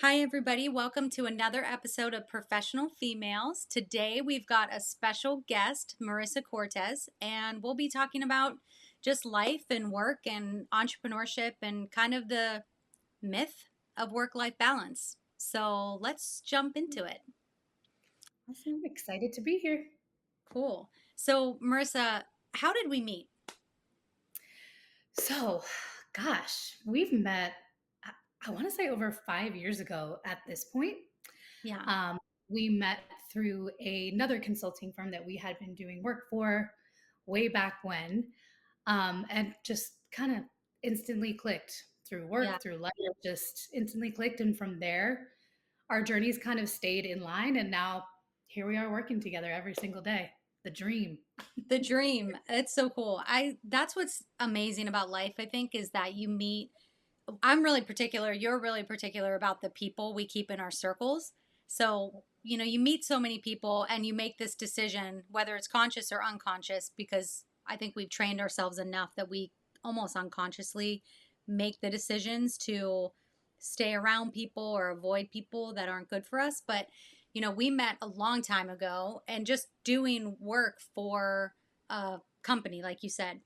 Hi, everybody. Welcome to another episode of Professional Females. Today, we've got a special guest, Marissa Cortes, and we'll be talking about just life and work and entrepreneurship and kind of the myth of work life balance. So, let's jump into it. Awesome. Excited to be here. Cool. So, Marissa, how did we meet? So, gosh, we've met, I want to say over 5 years ago at this point. Yeah. Um, we met through another consulting firm that we had been doing work for way back when, and just kind of instantly clicked through Yeah. work, through life, just instantly clicked. And from there, our journeys kind of stayed in line. And now here we are working together every single day. The dream. The dream. It's so cool. That's what's amazing about life, I think, is that you meet. I'm really particular. You're really particular about the people we keep in our circles. So, you meet so many people and you make this decision, whether it's conscious or unconscious, because I think we've trained ourselves enough that we almost unconsciously make the decisions to stay around people or avoid people that aren't good for us. But, we met a long time ago and just doing work for a company, like you said.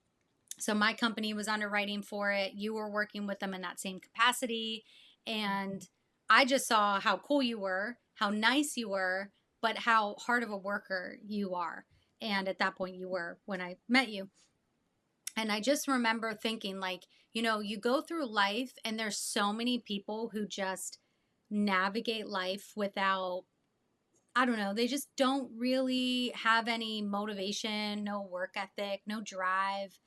So my company was underwriting for it. You were working with them in that same capacity. And I just saw how cool you were, how nice you were, but how hard of a worker you are. And at that point, you were when I met you. And I just remember thinking, like, you go through life and there's so many people who just navigate life without, I don't know, they just don't really have any motivation, no work ethic, no drive.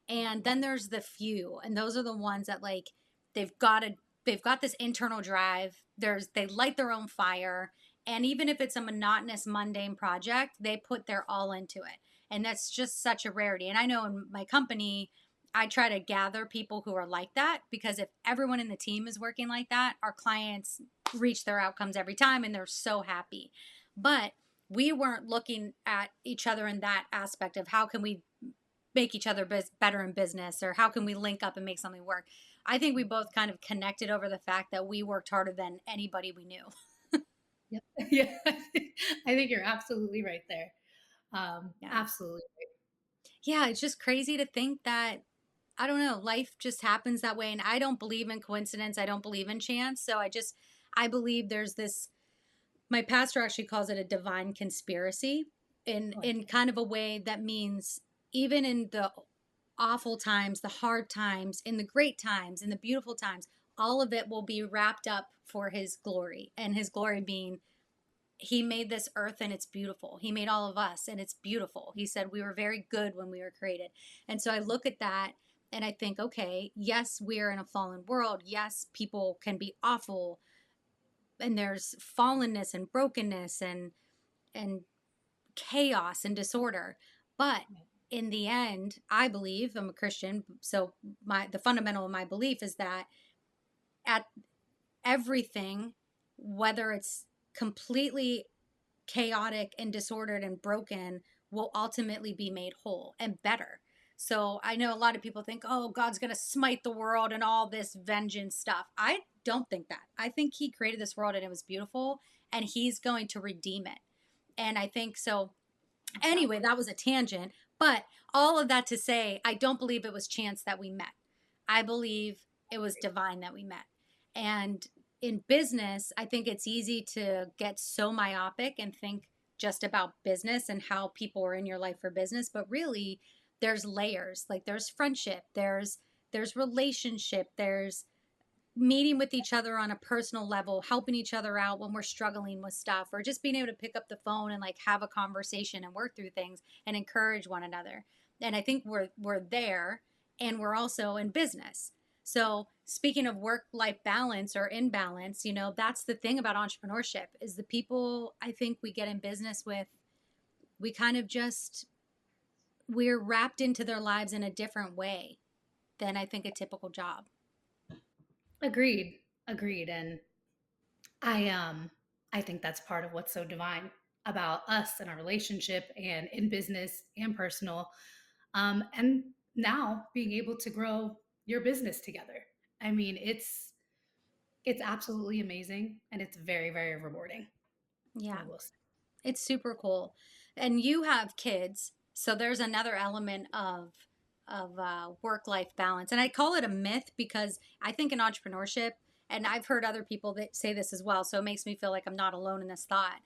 And then there's the few, and those are the ones that like they've got a they've got this internal drive. They light their own fire, and even if it's a monotonous, mundane project, they put their all into it. And that's just such a rarity. And I know in my company, I try to gather people who are like that because if everyone in the team is working like that, our clients reach their outcomes every time and they're so happy. But we weren't looking at each other in that aspect of how can we make each other better in business or how can we link up and make something work. I think we both kind of connected over the fact that we worked harder than anybody we knew. Yep. Yeah. I think you're absolutely right there. Yeah. Absolutely. Yeah, it's just crazy to think that I don't know, life just happens that way and I don't believe in coincidence. I don't believe in chance. So I believe there's this my pastor actually calls it a divine conspiracy Oh, in kind of a way that means even in the awful times, the hard times, in the great times, in the beautiful times, all of it will be wrapped up for his glory. And his glory being, he made this earth and it's beautiful. He made all of us and it's beautiful. He said we were very good when we were created. And so I look at that and I think, okay, yes, we're in a fallen world. Yes, people can be awful and there's fallenness and brokenness and chaos and disorder. But in the end, I believe I'm a Christian, so the fundamental of my belief is that at everything, whether it's completely chaotic and disordered and broken, will ultimately be made whole and better. So I know a lot of people think, oh, God's going to smite the world and all this vengeance stuff. I don't think that. I think He created this world and it was beautiful and He's going to redeem it. And I think so. Anyway, that was a tangent. But all of that to say, I don't believe it was chance that we met. I believe it was divine that we met. And in business, I think it's easy to get so myopic and think just about business and how people are in your life for business, but really there's layers. Like there's friendship, there's relationship, there's meeting with each other on a personal level, helping each other out when we're struggling with stuff, or just being able to pick up the phone and like have a conversation and work through things and encourage one another. And I think we're there and we're also in business. So speaking of work life balance or imbalance, that's the thing about entrepreneurship is the people I think we get in business with, we kind of just we're wrapped into their lives in a different way than I think a typical job. agreed. Agreed. And I think that's part of what's so divine about us and our relationship and in business and personal. And now being able to grow your business together. I mean, It's absolutely amazing and it's very, very rewarding. Yeah. I will say. It's super cool. And you have kids, so there's another element of work life balance. And I call it a myth because I think in entrepreneurship, and I've heard other people that say this as well, so it makes me feel like I'm not alone in this thought.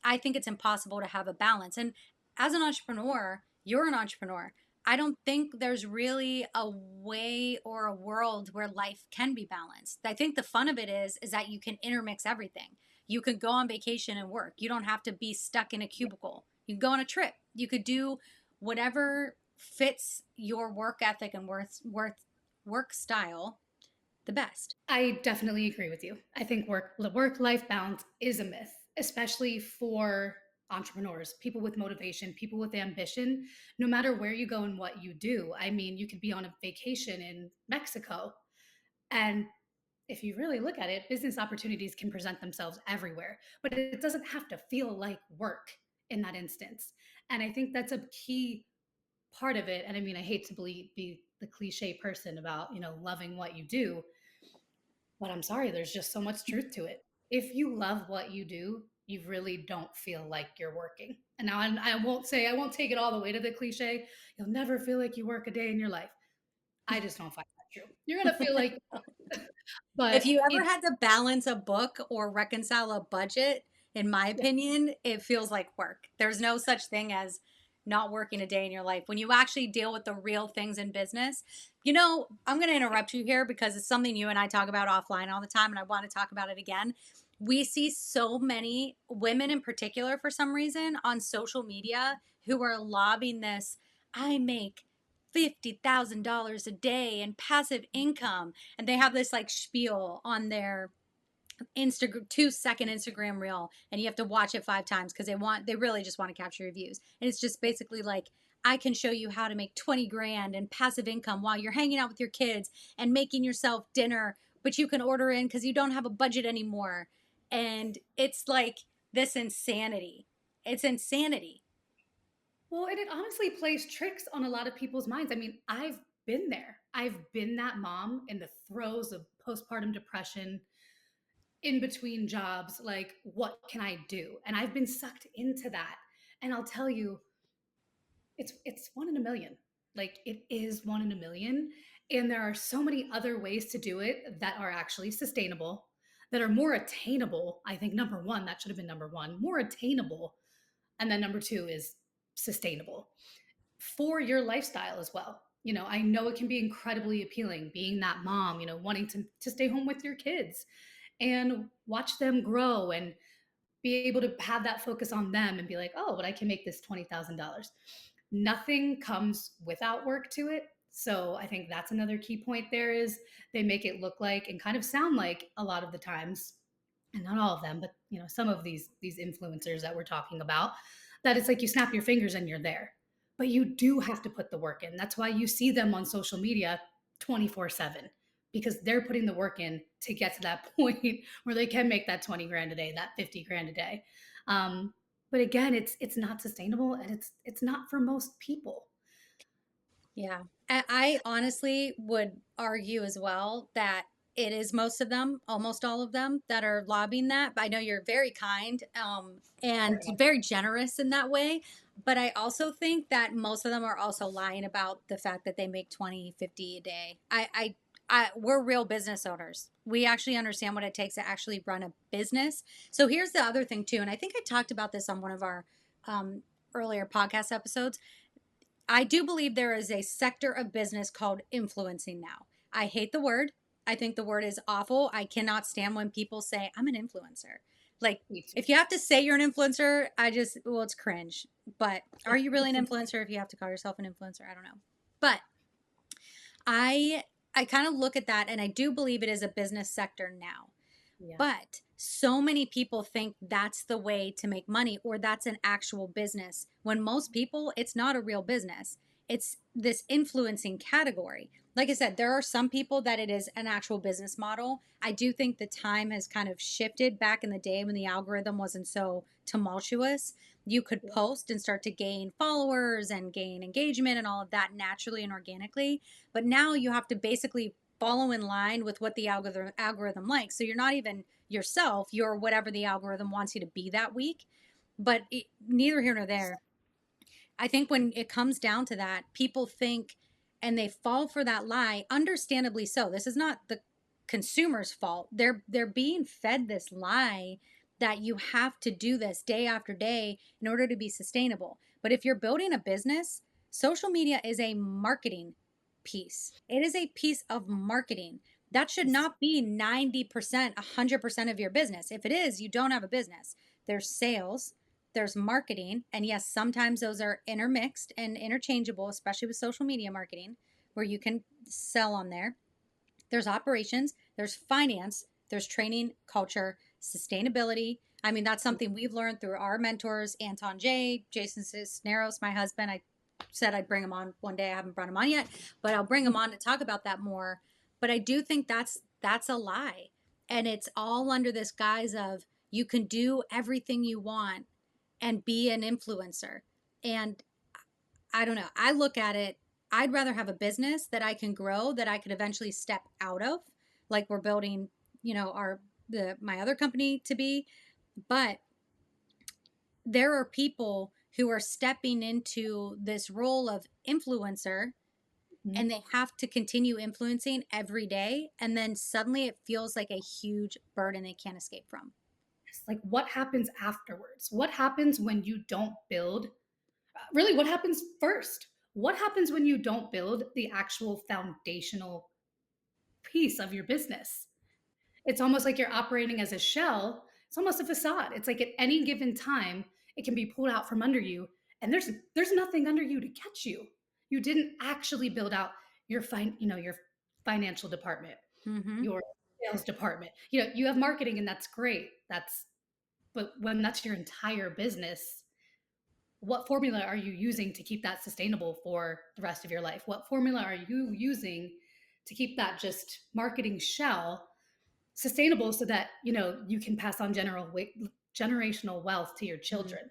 I think it's impossible to have a balance. And as an entrepreneur, you're an entrepreneur. I don't think there's really a way or a world where life can be balanced. I think the fun of it is that you can intermix everything. You could go on vacation and work. You don't have to be stuck in a cubicle. You can go on a trip. You could do whatever fits your work ethic and work style the best. I definitely agree with you. I think work life balance is a myth, especially for entrepreneurs, people with motivation, people with ambition. No matter where you go and what you do, I mean, you could be on a vacation in Mexico, and if you really look at it, business opportunities can present themselves everywhere, but it doesn't have to feel like work in that instance. And I think that's a key part of it. And I mean, I hate to be the cliche person about, loving what you do, but I'm sorry, there's just so much truth to it. If you love what you do, you really don't feel like you're working. And now I won't take it all the way to the cliche. You'll never feel like you work a day in your life. I just don't find that true. You're going to feel like, If but you ever it, had to balance a book or reconcile a budget, in my yeah, opinion, it feels like work. There's no such thing as not working a day in your life. When you actually deal with the real things in business, I'm going to interrupt you here because it's something you and I talk about offline all the time, and I want to talk about it again. We see so many women in particular, for some reason, on social media who are lobbing this. I make $50,000 a day in passive income, and they have this like spiel on their Instagram 2 second Instagram reel, and you have to watch it 5 times because they really just want to capture your views. And it's just basically like, I can show you how to make 20 grand in passive income while you're hanging out with your kids and making yourself dinner, but you can order in because you don't have a budget anymore. And it's like this insanity. It's insanity. well, and it honestly plays tricks on a lot of people's minds. I mean, I've been there. I've been that mom in the throes of postpartum depression, in between jobs, like, what can I do? And I've been sucked into that. And I'll tell you, it's one in a million. Like, it is one in a million. And there are so many other ways to do it that are actually sustainable, that are more attainable. I think number one, that should have been number one, more attainable. And then number two is sustainable for your lifestyle as well. I know it can be incredibly appealing being that mom, wanting to stay home with your kids and watch them grow and be able to have that focus on them and be like, oh, but I can make this $20,000. Nothing comes without work to it. So I think that's another key point there is they make it look like and kind of sound like a lot of the times, and not all of them, but some of these influencers that we're talking about, that it's like you snap your fingers and you're there. But you do have to put the work in. That's why you see them on social media 24/7, because they're putting the work in to get to that point where they can make that 20 grand a day, that 50 grand a day. But again, it's not sustainable, and it's not for most people. Yeah. I honestly would argue as well that it is most of them, almost all of them, that are lobbying that. But I know you're very kind, and Very much. very generous in that way. But I also think that most of them are also lying about the fact that they make 20, 50 a day. We're real business owners. We actually understand what it takes to actually run a business. So here's the other thing too. And I think I talked about this on one of our earlier podcast episodes. I do believe there is a sector of business called influencing now. I hate the word. I think the word is awful. I cannot stand when people say, I'm an influencer. Like, Me too. if you have to say you're an influencer, well, it's cringe. But are you really It's an influencer if you have to call yourself an influencer? I don't know. But I I kind of look at that and I do believe it is a business sector now. yeah. But so many people think that's the way to make money or that's an actual business. When most people, it's not a real business. It's this influencing category. Like I said, there are some people that it is an actual business model. I do think the time has kind of shifted back in the day when the algorithm wasn't so tumultuous. You could Yeah. post and start to gain followers and gain engagement and all of that naturally and organically. But now you have to basically follow in line with what the algorithm likes. So you're not even yourself, you're whatever the algorithm wants you to be that week. But neither here nor there. I think when it comes down to that, people think and they fall for that lie, understandably so. This is not the consumer's fault. They're being fed this lie that you have to do this day after day in order to be sustainable. But if you're building a business, social media is a marketing piece. It is a piece of marketing. That should not be 90%, 100% of your business. If it is, you don't have a business. There's sales, there's marketing, and yes, sometimes those are intermixed and interchangeable, especially with social media marketing, where you can sell on there. There's operations, there's finance, there's training, culture, sustainability. I mean, that's something we've learned through our mentors, Anton J, Jason Sisneros, my husband. I said I'd bring him on one day. I haven't brought him on yet, but I'll bring him on to talk about that more. But I do think that's a lie. And it's all under this guise of you can do everything you want and be an influencer. And I don't know. I look at it, I'd rather have a business that I can grow, that I could eventually step out of, like we're building, our my other company to be. But there are people who are stepping into this role of influencer Mhm. and they have to continue influencing every day, and then suddenly it feels like a huge burden they can't escape from. Like, what happens afterwards? What happens when you don't build? Really, what happens first? What happens when you don't build the actual foundational piece of your business? It's almost like you're operating as a shell. It's almost a facade. It's like at any given time, it can be pulled out from under you, and there's nothing under you to catch you. You didn't actually build out your financial department, Mm-hmm. your sales department. You have marketing, and that's great. But when that's your entire business, what formula are you using to keep that sustainable for the rest of your life? What formula are you using to keep that just marketing shell sustainable so that you can pass on generational wealth to your Mm-hmm. children?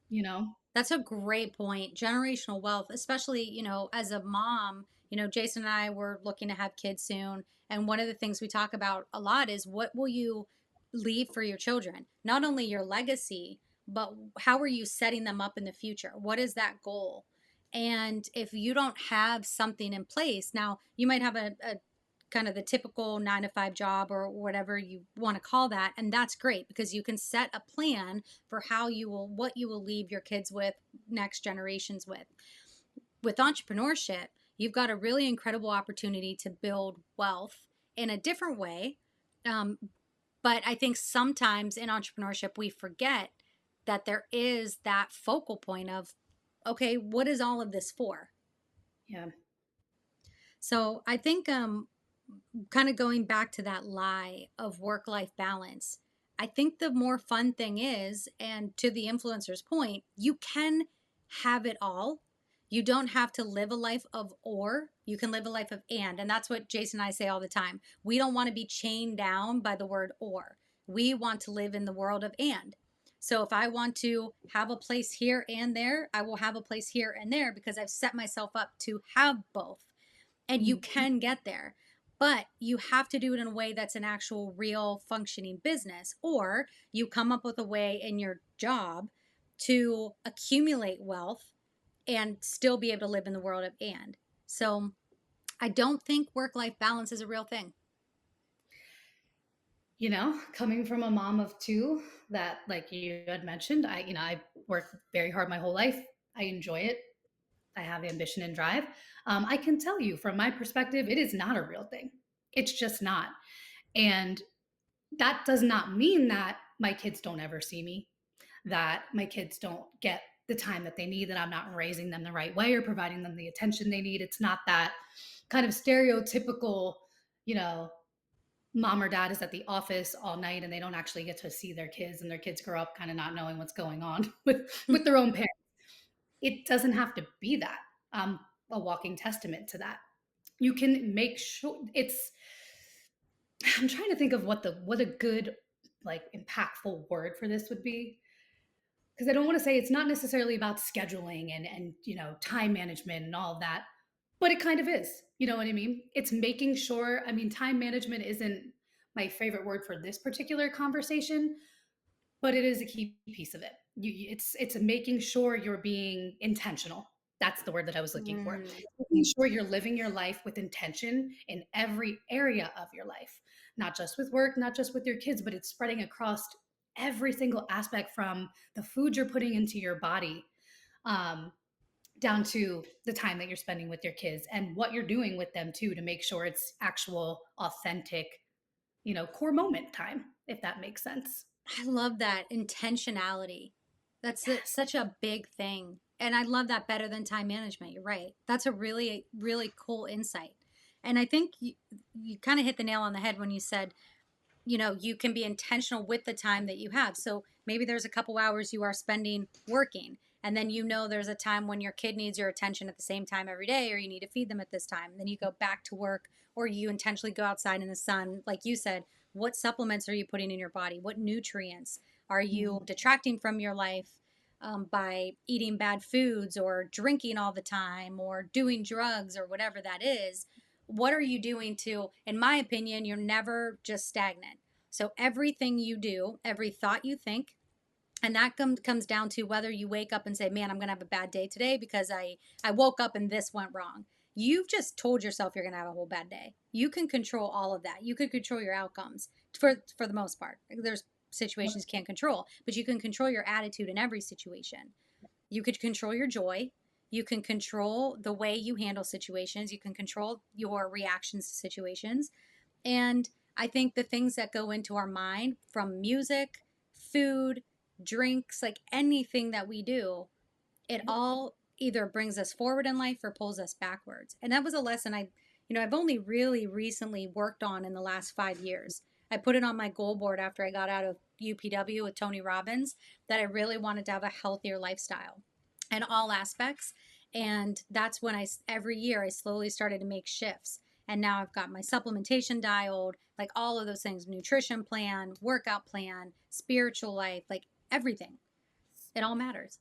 You know, That's a great point. Generational wealth, especially, as a mom, Jason and I were looking to have kids soon. And one of the things we talk about a lot is what will you leave for your children? Not only your legacy, but how are you setting them up in the future? What is that goal? And if you don't have something in place, now you might have a kind of the typical 9 to 5 job or whatever you want to call that. And that's great because you can set a plan for what you will leave your kids with, next generations with. With entrepreneurship, you've got a really incredible opportunity to build wealth in a different way. Um, but I think sometimes in entrepreneurship, we forget that there is that focal point of, okay, what is all of this for? yeah, So I think kind of going back to that lie of work life balance, I think the more fun thing is, and to the influencer's point, you can have it all. You don't have to live a life of or, you can live a life of and. And that's what Jason and I say all the time. We don't want to be chained down by the word or. We want to live in the world of and. So if I want to have a place here and there, I will have a place here and there because I've set myself up to have both. And you Mhm. can get there, but you have to do it in a way that's an actual real functioning business, or you come up with a way in your job to accumulate wealth and still be able to live in the world of and. So I don't think work life balance is a real thing. Coming from a mom of two, that like you had mentioned, I worked very hard my whole life. I enjoy it. I have ambition and drive. I can tell you from my perspective, it is not a real thing. It's just not. And that does not mean that my kids don't ever see me, that my kids don't get the time that they need, that I'm not raising them the right way or providing them the attention they need. It's not that kind of stereotypical, you know, mom or dad is at the office all night and they don't actually get to see their kids, and their kids grow up kind of not knowing what's going on with their own parents. It doesn't have to be that. I'm a walking testament to that. You can make sure it's I'm trying to think of what a good, like, impactful word for this would be, because I don't want to say it's not necessarily about scheduling and time management and all of that, but it kind of is. You know what I mean? It's making sure, I mean, time management isn't my favorite word for this particular conversation, but it is a key piece of it. It's making sure you're being intentional. That's the word that I was looking for. Mm. Making sure you're living your life with intention in every area of your life, not just with work, not just with your kids, but it's spreading across every single aspect from the food you're putting into your body, um, down to the time that you're spending with your kids and what you're doing with them too, to make sure it's actual, authentic, core moment time, if that makes sense. I love that intentionality. Yes. Such a big thing. And I love that better than time management. You're right. That's a really, really cool insight. And I think you kind of hit the nail on the head when you said, you can be intentional with the time that you have. So maybe there's a couple hours you are spending working, and then there's a time when your kid needs your attention at the same time every day, or you need to feed them at this time. Then you go back to work, or you intentionally go outside in the sun. Like you said, what supplements are you putting in your body? What nutrients are you Mhm. detracting from your life? By eating bad foods or drinking all the time or doing drugs or whatever that is, what are you doing to, in my opinion, you're never just stagnant. So everything you do, every thought you think, and that comes down to whether you wake up and say, man, I'm going to have a bad day today because I woke up and this went wrong. You've just told yourself you're going to have a whole bad day. You can control all of that. You can control your outcomes for the most part. There's situations you can't control, but you can control your attitude in every situation. You could control your joy. You can control the way you handle situations. You can control your reactions to situations. And I think the things that go into our mind, from music, food, drinks, like anything that we do, it all either brings us forward in life or pulls us backwards. And that was a lesson I've only really recently worked on in the last 5 years. I put it on my goal board after I got out of UPW with Tony Robbins, that I really wanted to have a healthier lifestyle in all aspects. And that's when every year I slowly started to make shifts. And now I've got my supplementation dialed, like all of those things, nutrition plan, workout plan, spiritual life, like everything. It all matters.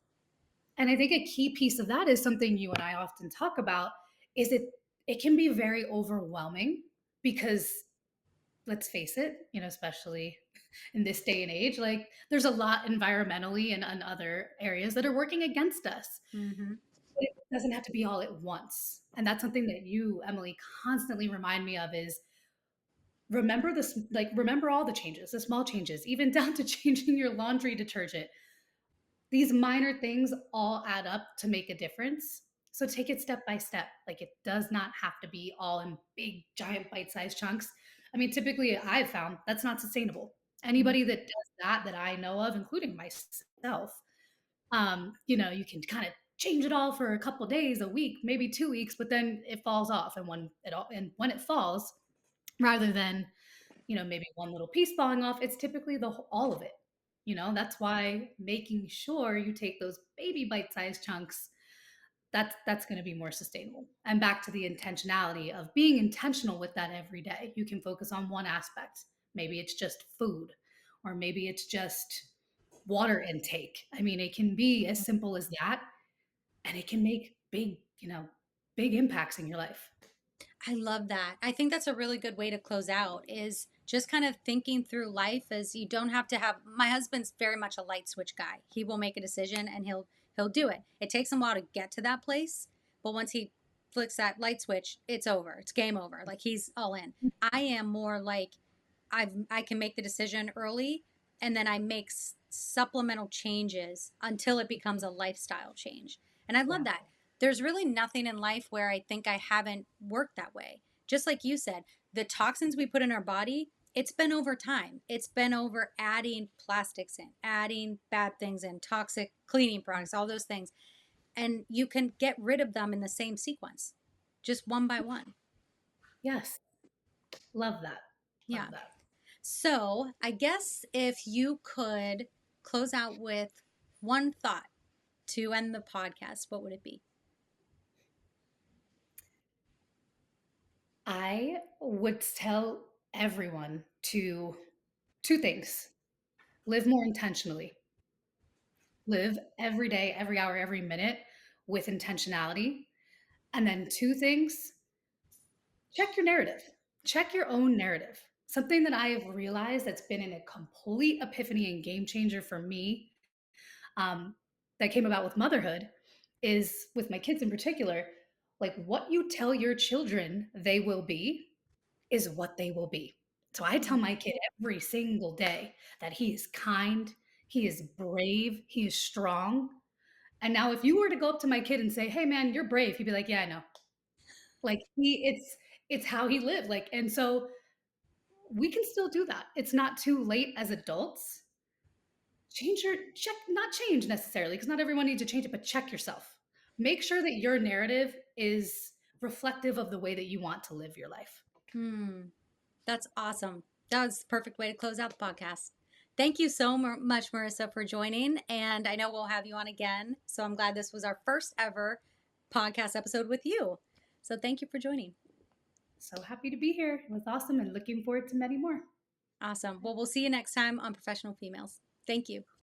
And I think a key piece of that is something you and I often talk about, is it can be very overwhelming because, let's face it, especially in this day and age, like there's a lot environmentally and other areas that are working against us. Mm-hmm. But it doesn't have to be all at once. And that's something that you, Emily, constantly remind me of, is remember this, like remember all the changes, the small changes, even down to changing your laundry detergent. These minor things all add up to make a difference. So take it step by step. Like it does not have to be all in big, giant, bite sized chunks. I mean, typically I've found that's not sustainable. Anybody that does that I know of, including myself, you can kind of change it all for a couple days, a week, maybe 2 weeks, but then it falls off. And when it falls, rather than maybe one little piece falling off, it's typically all of it. That's why making sure you take those baby bite-sized chunks, that's going to be more sustainable. And back to the intentionality of being intentional with that every day. You can focus on one aspect. Maybe it's just food, or maybe it's just water intake. I mean, it can be as simple as that, and it can make big impacts in your life. I love that. I think that's a really good way to close out, is just kind of thinking through life, as you don't have to have, my husband's very much a light switch guy. He will make a decision and he'll do it. It takes him a while to get to that place, but once he flicks that light switch, it's over. It's game over. Like he's all in. I am more like I can make the decision early, and then I make supplemental changes until it becomes a lifestyle change. And I love Yeah. that. There's really nothing in life where I think I haven't worked that way. Just like you said, the toxins we put in our body, it's been over time. It's been over adding plastics in, adding bad things in, toxic cleaning products, all those things. And you can get rid of them in the same sequence, just one by one. Yes. Love that. Love Yeah. that. So I guess if you could close out with one thought to end the podcast, what would it be? I would tell everyone to two things: live more intentionally, live every day, every hour, every minute with intentionality. And then two things: check your narrative. Check your own narrative. Something that I have realized that's been in a complete epiphany and game changer for me, um, that came about with motherhood, is with my kids in particular, like what you tell your children they will be is what they will be. So I tell my Mm. kid every single day that he is kind, he is brave, he is strong. And now if you were to go up to my kid and say, "Hey man, you're brave," he'd be like, "Yeah, I know." Like it's how he lived. Like, and so we can still do that. It's not too late as adults. Change your check, not change necessarily, because not everyone needs to change it, but check yourself. Make sure that your narrative is reflective of the way that you want to live your life. Hmm. That's awesome. That was the perfect way to close out the podcast. Thank you so much, Marissa, for joining. And I know we'll have you on again. So I'm glad this was our first ever podcast episode with you. So thank you for joining. So happy to be here. It was awesome and looking forward to many more. Awesome. Well, we'll see you next time on Professional Females. Thank you.